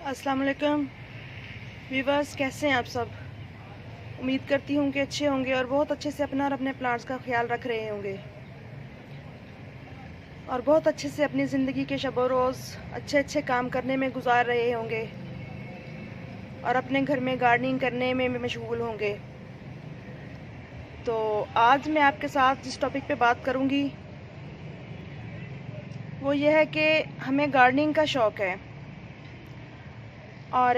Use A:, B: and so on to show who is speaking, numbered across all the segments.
A: अस्सलाम वालेकुम व्यूवर्स, कैसे हैं आप सब। उम्मीद करती हूँ कि अच्छे होंगे और बहुत अच्छे से अपना और अपने प्लांट्स का ख्याल रख रहे होंगे और बहुत अच्छे से अपनी ज़िंदगी के शब रोज़ अच्छे अच्छे काम करने में गुजार रहे होंगे और अपने घर में गार्डनिंग करने में मशगूल होंगे। तो आज मैं आपके साथ जिस टॉपिक पे बात करूँगी वो ये है कि हमें गार्डनिंग का शौक़ है और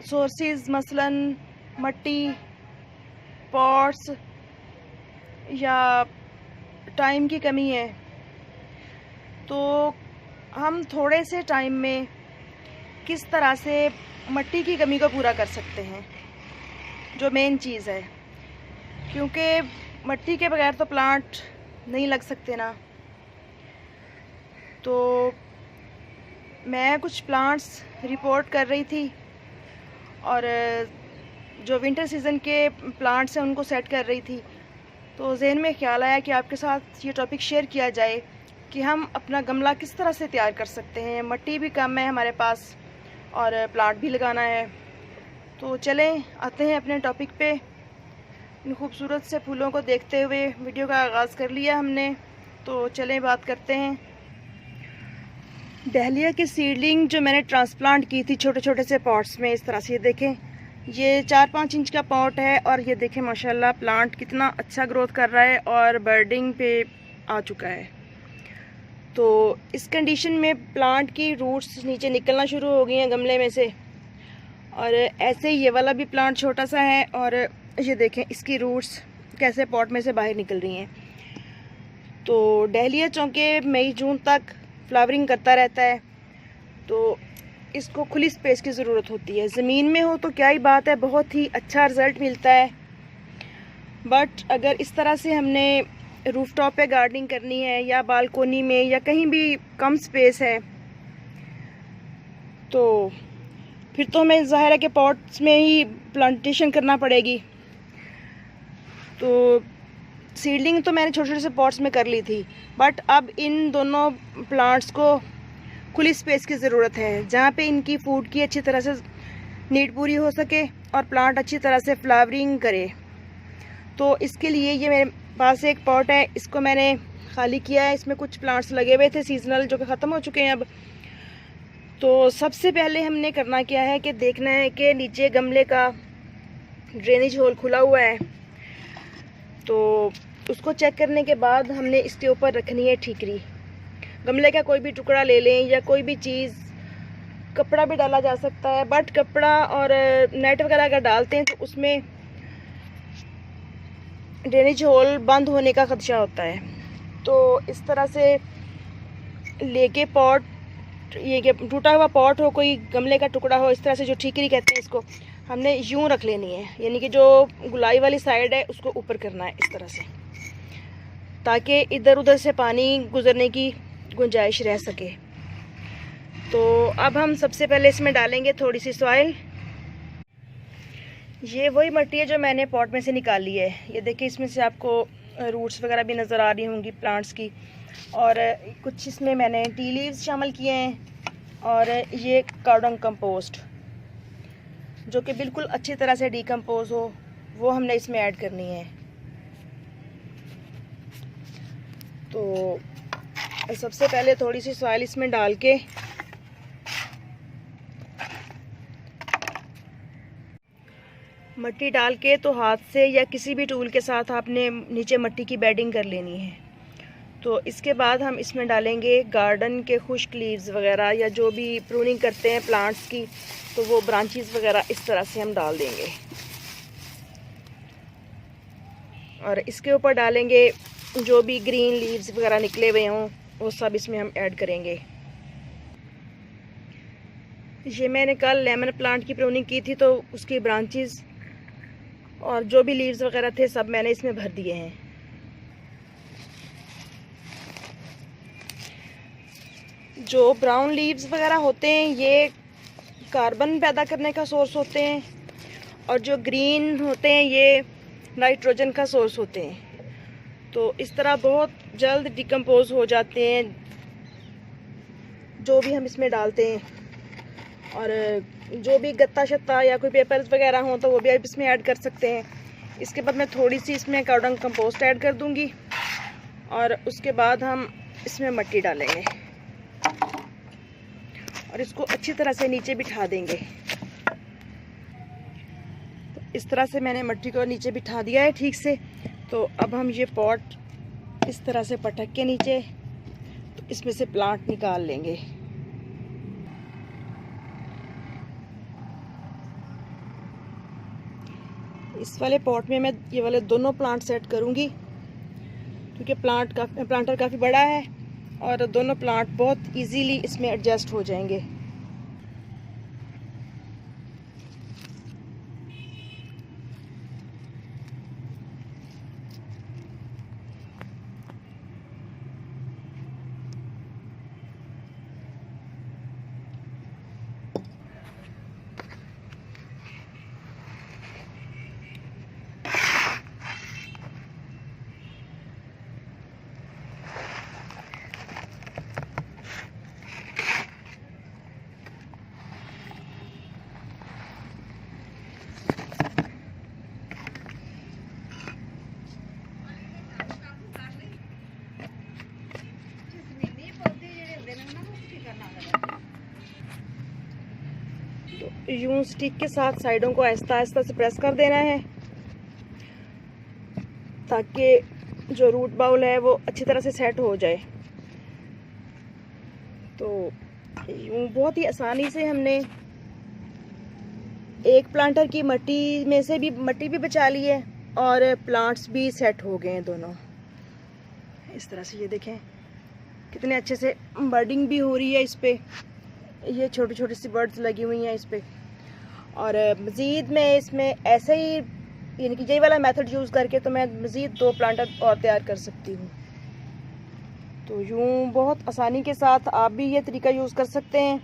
A: सोर्सेज मसलन मट्टी, पॉट्स या टाइम की कमी है, तो हम थोड़े से टाइम में किस तरह से मट्टी की कमी को पूरा कर सकते हैं, जो मेन चीज़ है। क्योंकि मट्टी के बगैर तो प्लांट नहीं लग सकते ना। तो मैं कुछ प्लांट्स रिपोर्ट कर रही थी और जो विंटर सीज़न के प्लांट्स हैं उनको सेट कर रही थी, तो ज़हन में ख्याल आया कि आपके साथ ये टॉपिक शेयर किया जाए कि हम अपना गमला किस तरह से तैयार कर सकते हैं। मट्टी भी कम है हमारे पास और प्लांट भी लगाना है। तो चलें आते हैं अपने टॉपिक पे। इन खूबसूरत से फूलों को देखते हुए वीडियो का आगाज़ कर लिया हमने, तो चलें बात करते हैं। डहलिया की सीडलिंग जो मैंने ट्रांसप्लांट की थी छोटे छोटे से पॉट्स में, इस तरह से ये देखें, ये 4-5 इंच का पॉट है और ये देखें माशाल्लाह प्लांट कितना अच्छा ग्रोथ कर रहा है और बर्डिंग पे आ चुका है। तो इस कंडीशन में प्लांट की रूट्स नीचे निकलना शुरू हो गई हैं गमले में से, और ऐसे ही ये वाला भी प्लांट छोटा सा है और ये देखें इसकी रूट्स कैसे पॉट में से बाहर निकल रही हैं। तो डहलिया चौंके मई जून तक फ्लावरिंग करता रहता है, तो इसको खुली स्पेस की ज़रूरत होती है। ज़मीन में हो तो क्या ही बात है, बहुत ही अच्छा रिज़ल्ट मिलता है। बट अगर इस तरह से हमने रूफटॉप पे गार्डनिंग करनी है या बालकोनी में या कहीं भी कम स्पेस है, तो फिर तो हमें ज़ाहिर है कि पॉट्स में ही प्लांटेशन करना पड़ेगी। तो सीडलिंग तो मैंने छोटे छोटे से पॉट्स में कर ली थी, बट अब इन दोनों प्लांट्स को खुली स्पेस की ज़रूरत है जहाँ पे इनकी फूड की अच्छी तरह से नीड पूरी हो सके और प्लांट अच्छी तरह से फ्लावरिंग करे। तो इसके लिए ये मेरे पास एक पॉट है, इसको मैंने खाली किया है। इसमें कुछ प्लांट्स लगे हुए थे सीजनल जो कि ख़त्म हो चुके हैं अब। तो सबसे पहले हमने करना क्या है कि देखना है कि नीचे गमले का ड्रेनेज होल खुला हुआ है, तो उसको चेक करने के बाद हमने इसके ऊपर रखनी है ठीकरी। गमले का कोई भी टुकड़ा ले लें या कोई भी चीज़, कपड़ा भी डाला जा सकता है, बट कपड़ा और नेट वगैरह अगर डालते हैं तो उसमें ड्रेनेज होल बंद होने का खदशा होता है। तो इस तरह से लेके पॉट, ये टूटा हुआ पॉट हो, कोई गमले का टुकड़ा हो, इस तरह से जो ठीकरी कहते हैं इसको, हमने यूं रख लेनी है, यानी कि जो गुलाई वाली साइड है उसको ऊपर करना है इस तरह से, ताकि इधर उधर से पानी गुजरने की गुंजाइश रह सके। तो अब हम सबसे पहले इसमें डालेंगे थोड़ी सी सॉइल। ये वही मिट्टी है जो मैंने पॉट में से निकाली है। ये देखिए इसमें से आपको रूट्स वगैरह भी नज़र आ रही होंगी प्लांट्स की, और कुछ इसमें मैंने टी लीव्स शामिल किए हैं और ये कार्डन कंपोस्ट जो कि बिल्कुल अच्छी तरह से डिकम्पोज हो, वो हमने इसमें ऐड करनी है। तो सबसे पहले थोड़ी सी सॉइल इसमें डाल के मिट्टी डाल के तो हाथ से या किसी भी टूल के साथ आपने नीचे मिट्टी की बेडिंग कर लेनी है। तो इसके बाद हम इसमें डालेंगे गार्डन के खुश्क लीव्स वगैरह, या जो भी प्रूनिंग करते हैं प्लांट्स की, तो वो ब्रांचेस वगैरह इस तरह से हम डाल देंगे। और इसके ऊपर डालेंगे जो भी ग्रीन लीव्स वगैरह निकले हुए हों, वो सब इसमें हम ऐड करेंगे। ये मैंने कल लेमन प्लांट की प्रूनिंग की थी, तो उसकी ब्रांचेस और जो भी लीव्स वगैरह थे सब मैंने इसमें भर दिए हैं। जो ब्राउन लीव्स वगैरह होते हैं ये कार्बन पैदा करने का सोर्स होते हैं, और जो ग्रीन होते हैं ये नाइट्रोजन का सोर्स होते हैं। तो इस तरह बहुत जल्द डिकम्पोज हो जाते हैं जो भी हम इसमें डालते हैं। और जो भी गत्ता शत्ता या कोई पेपर्स वगैरह हों तो वो भी आप इसमें ऐड कर सकते हैं। इसके बाद मैं थोड़ी सी इसमें काउडंग कंपोस्ट ऐड कर दूंगी और उसके बाद हम इसमें मिट्टी डालेंगे और इसको अच्छी तरह से नीचे बिठा देंगे। तो इस तरह से मैंने मिट्टी को नीचे बिठा दिया है ठीक से। तो अब हम ये पॉट इस तरह से पटक के नीचे तो इसमें से प्लांट निकाल लेंगे। इस वाले पॉट में मैं ये वाले दोनों प्लांट सेट करूंगी क्योंकि प्लांटर काफ़ी बड़ा है और दोनों प्लांट बहुत इजीली इसमें एडजस्ट हो जाएंगे। तो यूं स्टिक के साथ साइडों को आहिस्ता आहिस्ता से प्रेस कर देना है ताकि जो रूट बाउल है वो अच्छी तरह से सेट हो जाए। तो यूं बहुत ही आसानी से हमने एक प्लांटर की मिट्टी में से भी मिट्टी भी बचा ली है और प्लांट्स भी सेट हो गए हैं दोनों। इस तरह से ये देखें कितने अच्छे से बर्डिंग भी हो रही है इस पे। ये छोटी छोटी सी बर्ड्स लगी हुई हैं इस पे। और मज़ीद मैं इसमें ऐसे ही यानी कि यही वाला मेथड यूज़ करके तो मैं मज़ीद 2 प्लांटर और तैयार कर सकती हूँ। तो यूँ बहुत आसानी के साथ आप भी ये तरीका यूज़ कर सकते हैं।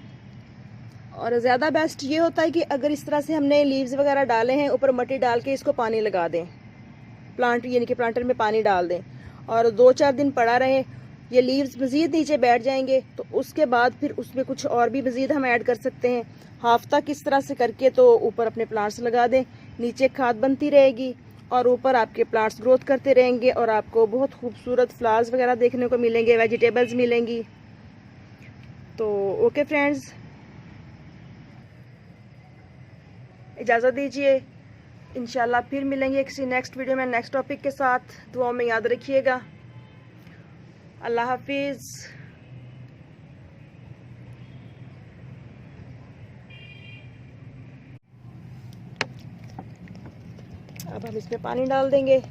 A: और ज़्यादा बेस्ट ये होता है कि अगर इस तरह से हमने लीव्स वगैरह डाले हैं ऊपर मिट्टी डाल के इसको पानी लगा दें, प्लांट यानी कि प्लांटर में पानी डाल दें और 2-4 दिन पड़ा रहे, ये लीव्स मज़ीद नीचे बैठ जाएंगे। तो उसके बाद फिर उसमें कुछ और भी मज़ीद हम ऐड कर सकते हैं। हाफ तक इस तरह से करके तो ऊपर अपने प्लांट्स लगा दें, नीचे खाद बनती रहेगी और ऊपर आपके प्लांट्स ग्रोथ करते रहेंगे और आपको बहुत खूबसूरत फ्लावर्स वगैरह देखने को मिलेंगे, वेजिटेबल्स मिलेंगी। तो ओके फ्रेंड्स, इजाज़त दीजिए। इंशाल्लाह फिर मिलेंगे किसी नेक्स्ट वीडियो में नेक्स्ट टॉपिक के साथ। दुआओं में याद रखिएगा। अल्लाह हाफिज़। अब हम इसमें पानी डाल देंगे।